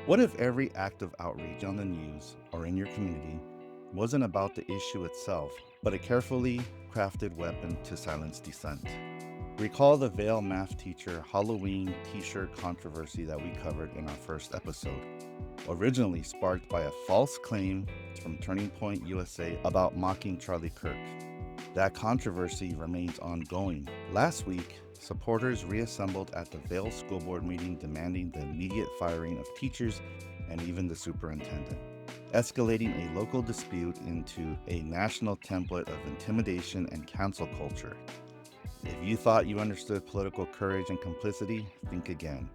What if every act of outreach on the news or in your community wasn't about the issue itself, but a carefully crafted weapon to silence dissent? Recall the Vail math teacher Halloween t-shirt controversy that we covered in our first episode, originally sparked by a false claim from Turning Point USA about mocking Charlie Kirk. That controversy remains ongoing. Last week, supporters reassembled at the Vail School Board meeting demanding the immediate firing of teachers and even the superintendent, escalating a local dispute into a national template of intimidation and cancel culture. If you thought you understood political courage and complicity, think again.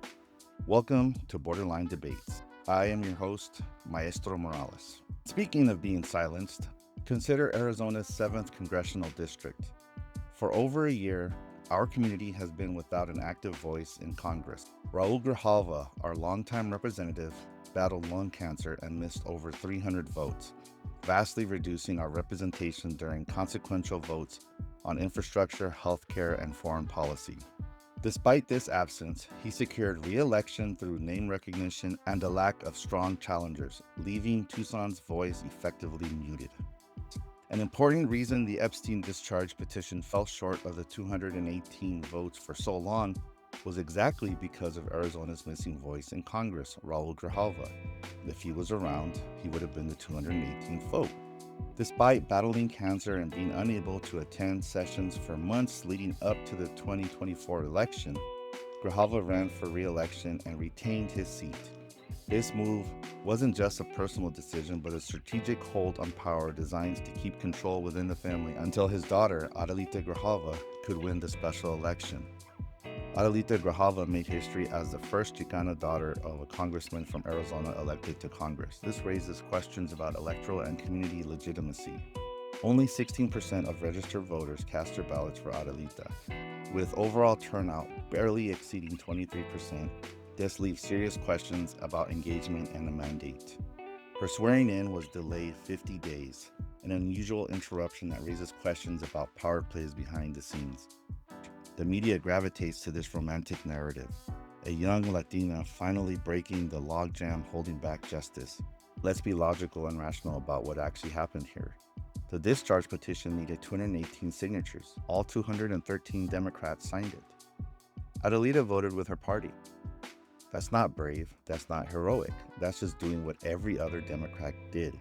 Welcome to Borderline Debates. I am your host, Maestro Morales. Speaking of being silenced, consider Arizona's 7th Congressional District. For over a year, our community has been without an active voice in Congress. Raul Grijalva, our longtime representative, battled lung cancer and missed over 300 votes, vastly reducing our representation during consequential votes on infrastructure, healthcare, and foreign policy. Despite this absence, he secured re-election through name recognition and a lack of strong challengers, leaving Tucson's voice effectively muted. An important reason the Epstein discharge petition fell short of the 218 votes for so long was exactly because of Arizona's missing voice in Congress, Raul Grijalva. If he was around, he would have been the 218th vote. Despite battling cancer and being unable to attend sessions for months leading up to the 2024 election, Grijalva ran for re-election and retained his seat. This move wasn't just a personal decision, but a strategic hold on power designed to keep control within the family until his daughter, Adelita Grijalva, could win the special election. Adelita Grijalva made history as the first Chicana daughter of a congressman from Arizona elected to Congress. This raises questions about electoral and community legitimacy. Only 16% of registered voters cast their ballots for Adelita, with overall turnout barely exceeding 23%. This leaves serious questions about engagement and the mandate. Her swearing in was delayed 50 days, an unusual interruption that raises questions about power plays behind the scenes. The media gravitates to this romantic narrative, a young Latina finally breaking the logjam holding back justice. Let's be logical and rational about what actually happened here. The discharge petition needed 218 signatures. All 213 Democrats signed it. Adelita voted with her party. That's not brave, that's not heroic, that's just doing what every other Democrat did.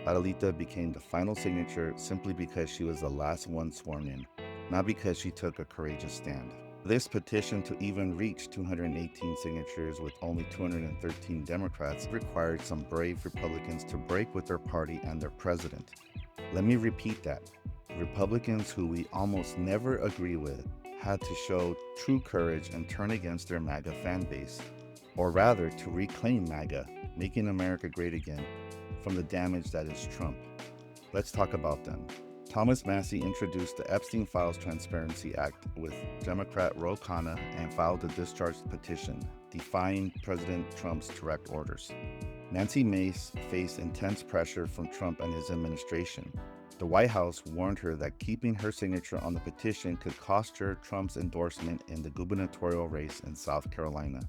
Adelita became the final signature simply because she was the last one sworn in, not because she took a courageous stand. This petition to even reach 218 signatures with only 213 Democrats required some brave Republicans to break with their party and their president. Let me repeat that. Republicans who we almost never agree with had to show true courage and turn against their MAGA fan base. Or rather, to reclaim MAGA, making America great again, from the damage that is Trump. Let's talk about them. Thomas Massie introduced the Epstein Files Transparency Act with Democrat Ro Khanna and filed the discharge petition, defying President Trump's direct orders. Nancy Mace faced intense pressure from Trump and his administration. The White House warned her that keeping her signature on the petition could cost her Trump's endorsement in the gubernatorial race in South Carolina.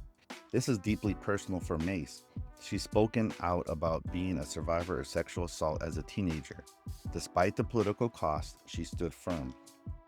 This is deeply personal for Mace. She's spoken out about being a survivor of sexual assault as a teenager. Despite the political cost, she stood firm.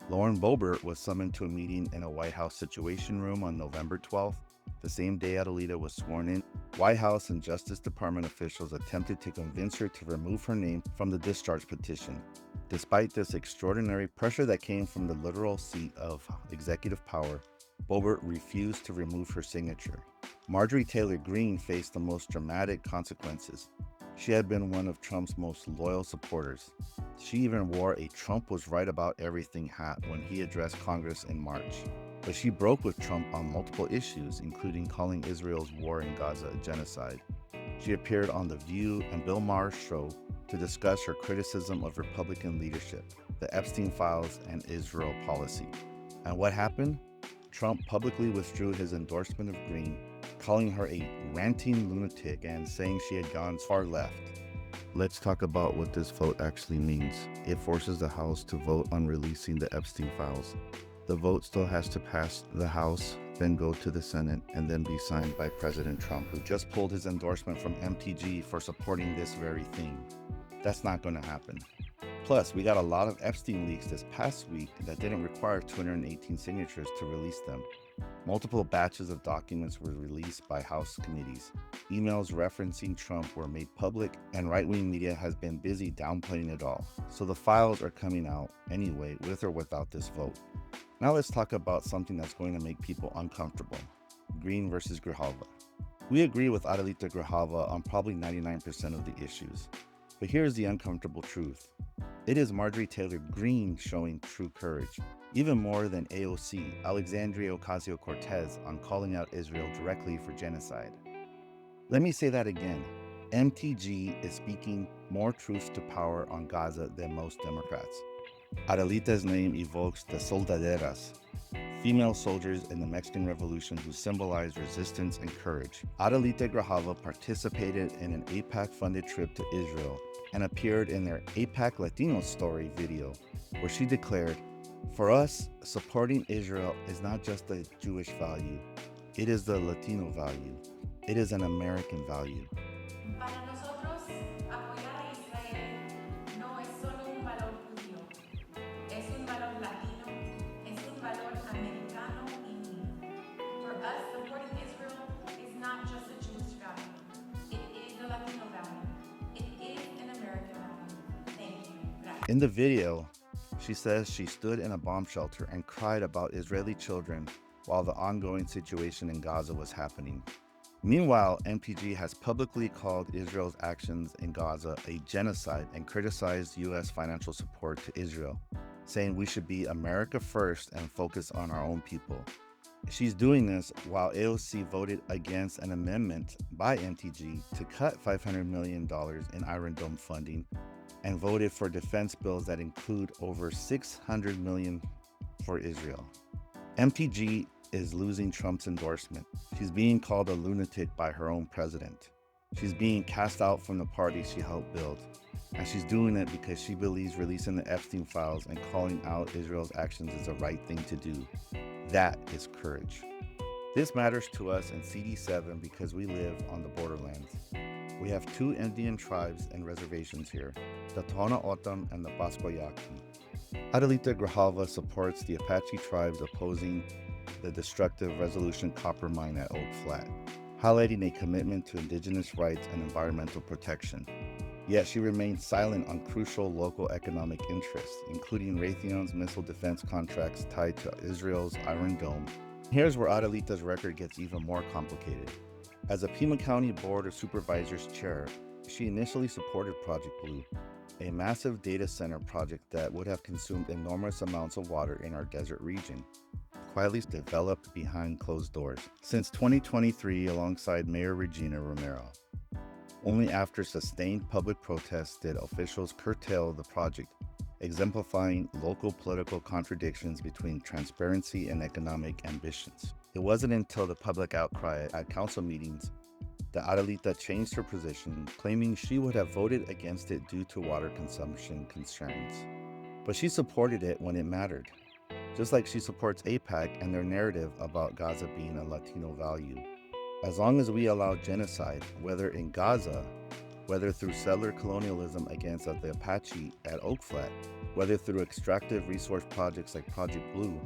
Lauren Boebert was summoned to a meeting in a White House Situation Room on November 12th, the same day Adelita was sworn in. White House and Justice Department officials attempted to convince her to remove her name from the discharge petition. Despite this extraordinary pressure that came from the literal seat of executive power, Boebert refused to remove her signature. Marjorie Taylor Greene faced the most dramatic consequences. She had been one of Trump's most loyal supporters. She even wore a Trump was right about everything hat when he addressed Congress in March. But she broke with Trump on multiple issues, including calling Israel's war in Gaza a genocide. She appeared on The View and Bill Maher's show to discuss her criticism of Republican leadership, the Epstein Files, and Israel policy. And what happened? Trump publicly withdrew his endorsement of Greene, calling her a ranting lunatic and saying she had gone far left. Let's talk about what this vote actually means. It forces the House to vote on releasing the Epstein Files. The vote still has to pass the House. then go to the Senate, and then be signed by President Trump, who just pulled his endorsement from MTG for supporting this very thing. That's not going to happen. Plus, we got a lot of Epstein leaks this past week that didn't require 218 signatures to release them. Multiple batches of documents were released by House committees. Emails referencing Trump were made public, and right-wing media has been busy downplaying it all. So the files are coming out anyway, with or without this vote. Now let's talk about something that's going to make people uncomfortable. Greene versus Grijalva. We agree with Adelita Grijalva on probably 99% of the issues. But here's the uncomfortable truth. It is Marjorie Taylor Greene showing true courage, even more than AOC, Alexandria Ocasio-Cortez, on calling out Israel directly for genocide. Let me say that again. MTG is speaking more truth to power on Gaza than most Democrats. Adelita's name evokes the soldaderas, female soldiers in the Mexican Revolution who symbolized resistance and courage. Adelita Grijalva participated in an AIPAC-funded trip to Israel and appeared in their AIPAC Latino Story video, where she declared, "For us, supporting Israel is not just a Jewish value, it is the Latino value. It is an American value." Para nosotros, apoyar a Israel no es solo un valor judío, es un valor latino, es un valor americano y mío. For us, supporting Israel is not just a Jewish value, it is a Latino value, it is an American value. Thank you. Gracias. In the video, she says she stood in a bomb shelter and cried about Israeli children while the ongoing situation in Gaza was happening. Meanwhile, MTG has publicly called Israel's actions in Gaza a genocide and criticized U.S. financial support to Israel, saying we should be America first and focus on our own people. She's doing this while AOC voted against an amendment by MTG to cut $500 million in Iron Dome funding and voted for defense bills that include over $600 million for Israel. MTG is losing Trump's endorsement. She's being called a lunatic by her own president. She's being cast out from the party she helped build. And she's doing it because she believes releasing the Epstein Files and calling out Israel's actions is the right thing to do. That is courage. This matters to us in CD7 because we live on the borderlands. We have two Indian tribes and reservations here, the Tohono O'odham and the Basquiat-Yaqui. Adelita Grijalva supports the Apache tribes opposing the destructive Resolution copper mine at Oak Flat, highlighting a commitment to indigenous rights and environmental protection. Yet she remains silent on crucial local economic interests, including Raytheon's missile defense contracts tied to Israel's Iron Dome. Here's where Adelita's record gets even more complicated. As a Pima County Board of Supervisors chair, she initially supported Project Blue, a massive data center project that would have consumed enormous amounts of water in our desert region, quietly developed behind closed doors, since 2023 alongside Mayor Regina Romero. Only after sustained public protests did officials curtail the project, exemplifying local political contradictions between transparency and economic ambitions. It wasn't until the public outcry at council meetings that Adelita changed her position, claiming she would have voted against it due to water consumption concerns. But she supported it when it mattered, just like she supports AIPAC and their narrative about Gaza being a Latino value. As long as we allow genocide, whether in Gaza, whether through settler colonialism against the Apache at Oak Flat, whether through extractive resource projects like Project Blue,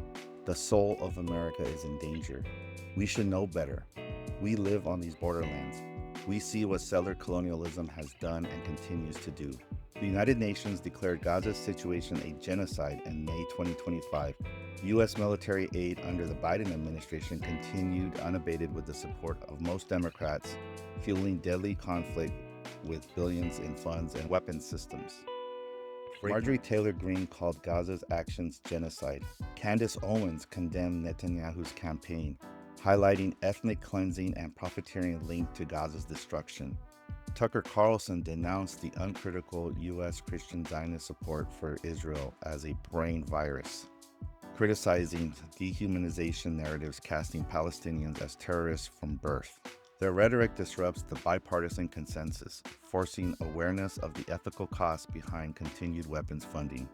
the soul of America is in danger. We should know better. We live on these borderlands. We see what settler colonialism has done and continues to do. The United Nations declared Gaza's situation a genocide in May 2025. U.S. military aid under the Biden administration continued unabated with the support of most Democrats, fueling deadly conflict with billions in funds and weapons systems. Marjorie Taylor Greene called Gaza's actions genocide. Candace Owens condemned Netanyahu's campaign, highlighting ethnic cleansing and profiteering linked to Gaza's destruction. Tucker Carlson denounced the uncritical U.S. Christian Zionist support for Israel as a brain virus, criticizing dehumanization narratives casting Palestinians as terrorists from birth. Their rhetoric disrupts the bipartisan consensus, forcing awareness of the ethical costs behind continued weapons funding.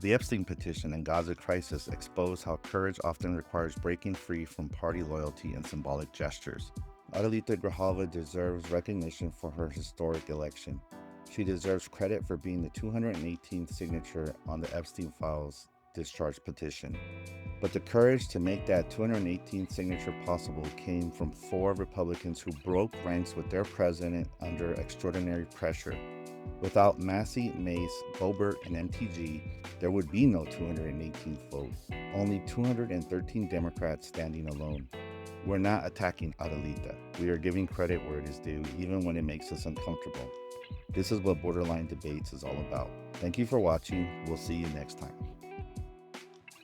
The Epstein petition and Gaza crisis expose how courage often requires breaking free from party loyalty and symbolic gestures. Adelita Grijalva deserves recognition for her historic election. She deserves credit for being the 218th signature on the Epstein Files discharge petition. But the courage to make that 218th signature possible came from 4 Republicans who broke ranks with their president under extraordinary pressure. Without Massie, Mace, Boebert, and MTG, there would be no 218th vote, only 213 Democrats standing alone. We're not attacking Adelita. We are giving credit where it is due, even when it makes us uncomfortable. This is what Borderline Debates is all about. Thank you for watching. We'll see you next time.